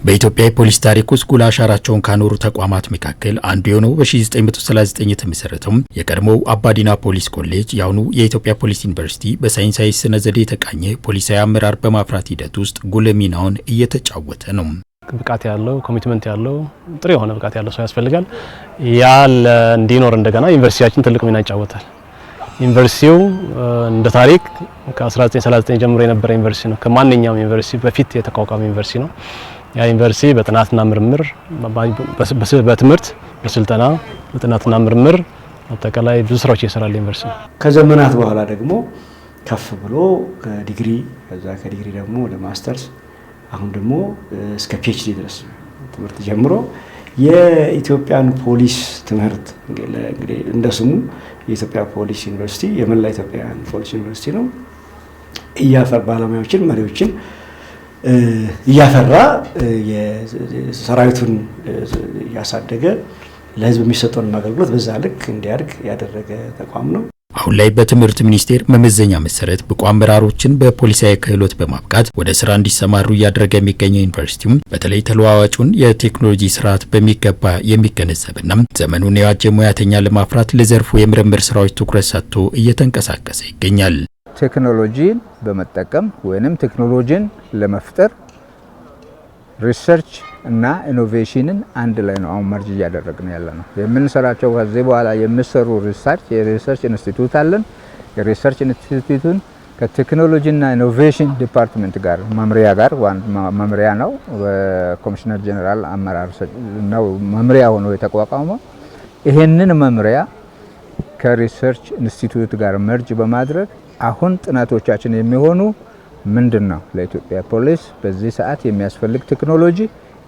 በኢትዮጵያ የፖሊስ ታሪክ ውስጥ ጉልህ አሻራቸውን ካኖሩ ተቋማት መካከል አንዱ የሆነው በ1939 የተመሰረተው የቀድሞው አባዲና ፖሊስ ኮሌጅ የአሁኑ የኢትዮጵያ ፖሊስ ዩኒቨርሲቲ በሳይንሳዊ ስነ ዘዴ የተቃኘ ፖሊሳዊ አመራር በማፍራት ሂደት ውስጥ ጉልህ ሚናውን እየተጫወተ ነው። ብቃት ያለው ኮሚትመንት ያለው ጥሩ የሆነ ብቃት ያለው ሰው ያስፈልጋል። እንዲኖር እንደገና ዩኒቨርሲቲያችን ትልቅ ሚና ይጫወታል። ዩኒቨርሲቲው እንደ ታሪክ ከ1939 ጀምሮ የነበረ ዩኒቨርሲቲ ነው። ከማንኛውም ዩኒቨርሲቲ በፊት የተቋቋመ ዩኒቨርሲቲ ነው። ያ ዩኒቨርሲቲ በጥናትና ምርምር በትምህርት በስልጠና በጥናትና ምርምር አጠቃላይ ብዙ ስራዎች ይሰራል ዩኒቨርሲቲ። ከዘመናት በኋላ ደግሞ ከፍ ብሎ ከዲግሪ ከዛ ከዲግሪ ደግሞ ወደ ማስተርስ አሁን ደግሞ እስከ ፒኤችዲ ድረስ ትምህርት ጀምሮ የኢትዮጵያን ፖሊስ ትምህርት እንግዲህ እንደስሙ የኢትዮጵያ ፖሊስ ዩኒቨርሲቲ የመላ ኢትዮጵያን ፖሊስ ዩኒቨርሲቲ ነው። እያፈራ ባለሙያዎችን መሪዎችን እያፈራ የሰራዊቱን ያሳደገ ለህዝብ የሚሰጠውን አገልግሎት በዛ ልክ እንዲያድግ ያደረገ ተቋም ነው። አሁን ላይ በትምህርት ሚኒስቴር መመዘኛ መሰረት ብቁ አመራሮችን በፖሊሳዊ ክህሎት በማብቃት ወደ ስራ እንዲሰማሩ እያደረገ የሚገኘው ዩኒቨርሲቲው በተለይ ተለዋዋጩን የቴክኖሎጂ ስርዓት በሚገባ የሚገነዘብና ዘመኑን የዋጀ ሙያተኛ ለማፍራት ለዘርፉ የምርምር ስራዎች ትኩረት ሰጥቶ እየተንቀሳቀሰ ይገኛል። ቴክኖሎጂን በመጠቀም ወይንም ቴክኖሎጂን ለመፍጠር ሪሰርች እና ኢኖቬሽንን አንድ ላይ ነው አሁን መርጅ እያደረግን ያለነው። የምንሰራቸው ከዚህ በኋላ የሚሰሩ የሪሰርች ኢንስቲትዩት አለን። የሪሰርች ኢንስቲትዩቱን ከቴክኖሎጂና ኢኖቬሽን ዲፓርትመንት ጋር መምሪያ ነው ኮሚሽነር ጀነራል አመራር ነው መምሪያ ሆኖ የተቋቋመው። ይሄንን መምሪያ ከሪሰርች ኢንስቲትዩት ጋር መርጅ በማድረግ አሁን ጥናቶቻችን የሚሆኑ ምንድነው ለኢትዮጵያ ፖሊስ በዚህ ሰዓት የሚያስፈልግ ቴክኖሎጂ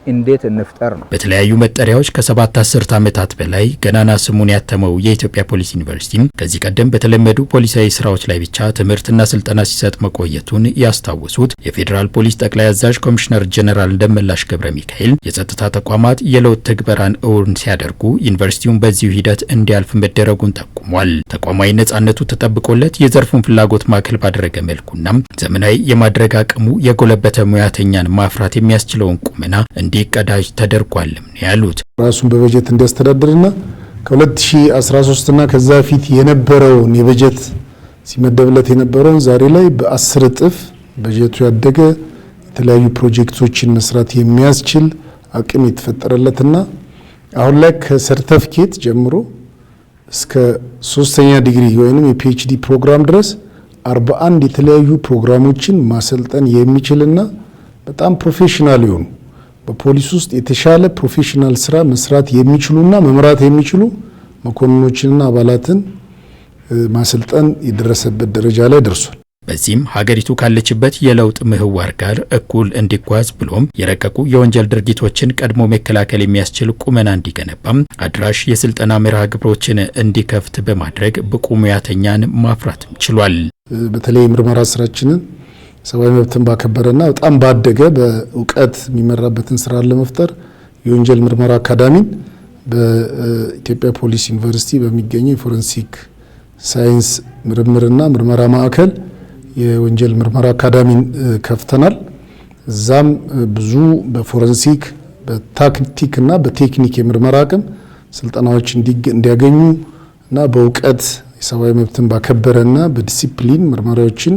እንዴት እንፍጠር ነው። በተለያዩ መጠሪያዎች ከ7 አስርት ዓመታት በላይ ገናና ስሙን ያተመው የኢትዮጵያ ፖሊስ ዩኒቨርሲቲ ከዚህ ቀደም በተለመዱ ፖሊሳዊ ስራዎች ላይ ብቻ ትምህርትና ስልጠና ሲሰጥ መቆየቱን ያስታወሱት የፌዴራል ፖሊስ ጠቅላይ አዛዥ ኮሚሽነር ጀነራል ደመላሽ ገብረ ሚካኤል የጸጥታ ተቋማት የለውጥ ትግበራን እውን ሲያደርጉ ዩኒቨርሲቲውን በዚሁ ሂደት እንዲያልፍ መደረጉን ጠቁሟል። ተቋማዊ ነጻነቱ ተጠብቆለት የዘርፉን ፍላጎት ማዕከል ባደረገ መልኩና ዘመናዊ የማድረግ አቅሙ የጎለበተ ሙያተኛን ማፍራት የሚያስችለውን ቁመና እንዲቀዳጅ ተደርጓልም ነው ያሉት። ራሱን በበጀት እንዲያስተዳድርና ከ2013 እና ከዛ ፊት የነበረውን የበጀት ሲመደብለት የነበረውን ዛሬ ላይ በ10 እጥፍ በጀቱ ያደገ የተለያዩ ፕሮጀክቶችን መስራት የሚያስችል አቅም የተፈጠረለትና አሁን ላይ ከሰርቲፊኬት ጀምሮ እስከ 3ኛ ዲግሪ ወይንም የፒኤችዲ ፕሮግራም ድረስ 41 የተለያዩ ፕሮግራሞችን ማሰልጠን የሚችልና በጣም ፕሮፌሽናል ይሆኑ በፖሊስ ውስጥ የተሻለ ፕሮፌሽናል ስራ መስራት የሚችሉና መምራት የሚችሉ መኮንኖችንና አባላትን ማሰልጠን የደረሰበት ደረጃ ላይ ደርሷል። በዚህም ሀገሪቱ ካለችበት የለውጥ ምህዋር ጋር እኩል እንዲጓዝ ብሎም የረቀቁ የወንጀል ድርጊቶችን ቀድሞ መከላከል የሚያስችል ቁመና እንዲገነባም አድራሽ የስልጠና መርሃ ግብሮችን እንዲከፍት በማድረግ ብቁ ሙያተኛን ማፍራትም ችሏል። በተለይ ምርመራ ስራችንን ሰብአዊ መብትን ባከበረና በጣም ባደገ በእውቀት የሚመራበትን ስራ ለመፍጠር የወንጀል ምርመራ አካዳሚን በኢትዮጵያ ፖሊስ ዩኒቨርሲቲ በሚገኘው የፎረንሲክ ሳይንስ ምርምርና ምርመራ ማዕከል የወንጀል ምርመራ አካዳሚን ከፍተናል። እዛም ብዙ በፎረንሲክ በታክቲክና በቴክኒክ የምርመራ አቅም ስልጠናዎች እንዲያገኙ እና በእውቀት የሰብአዊ መብትን ባከበረና በዲሲፕሊን ምርመራዎችን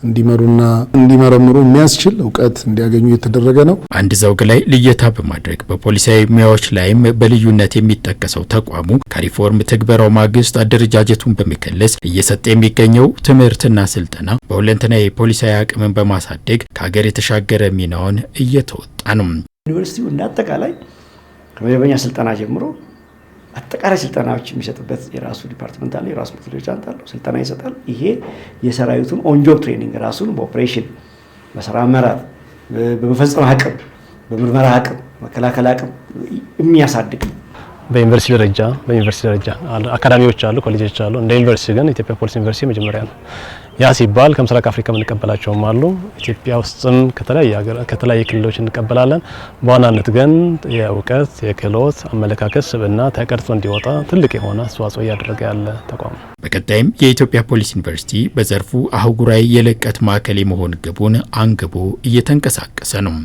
እንዲመሩና እንዲመረምሩ የሚያስችል እውቀት እንዲያገኙ የተደረገ ነው። አንድ ዘውግ ላይ ልየታ በማድረግ በፖሊሳዊ ሙያዎች ላይም በልዩነት የሚጠቀሰው ተቋሙ ከሪፎርም ትግበራው ማግስት አደረጃጀቱን በመከለስ እየሰጠ የሚገኘው ትምህርትና ስልጠና በሁለንተናዊ ፖሊሳዊ አቅምን በማሳደግ ከሀገር የተሻገረ ሚናውን እየተወጣ ነው። ዩኒቨርሲቲው እንዳጠቃላይ ከመደበኛ ስልጠና ጀምሮ አጠቃላይ ስልጠናዎች የሚሰጥበት የራሱ ዲፓርትመንት አለ፣ የራሱ ሜቶዶሎጂ አለው፣ ስልጠና ይሰጣል። ይሄ የሰራዊቱን ኦንጆብ ትሬኒንግ ራሱን በኦፕሬሽን በስራ አመራር በመፈጸም አቅም በምርመራ አቅም መከላከል አቅም የሚያሳድግ በዩኒቨርሲቲ ደረጃ አካዳሚዎች አሉ፣ ኮሌጆች አሉ። እንደ ዩኒቨርሲቲ ግን ኢትዮጵያ ፖሊስ ዩኒቨርሲቲ መጀመሪያ ነው። ያ ሲባል ከምስራቅ አፍሪካ የምንቀበላቸውም አሉ። ኢትዮጵያ ውስጥም ከተለያየ ክልሎች እንቀበላለን። በዋናነት ግን የእውቀት የክህሎት አመለካከት ስብዕና ተቀርጾ እንዲወጣ ትልቅ የሆነ አስተዋጽኦ እያደረገ ያለ ተቋም ነው። በቀጣይም የኢትዮጵያ ፖሊስ ዩኒቨርሲቲ በዘርፉ አህጉራዊ የልቀት ማዕከል የመሆን ግቡን አንግቦ እየተንቀሳቀሰ ነው።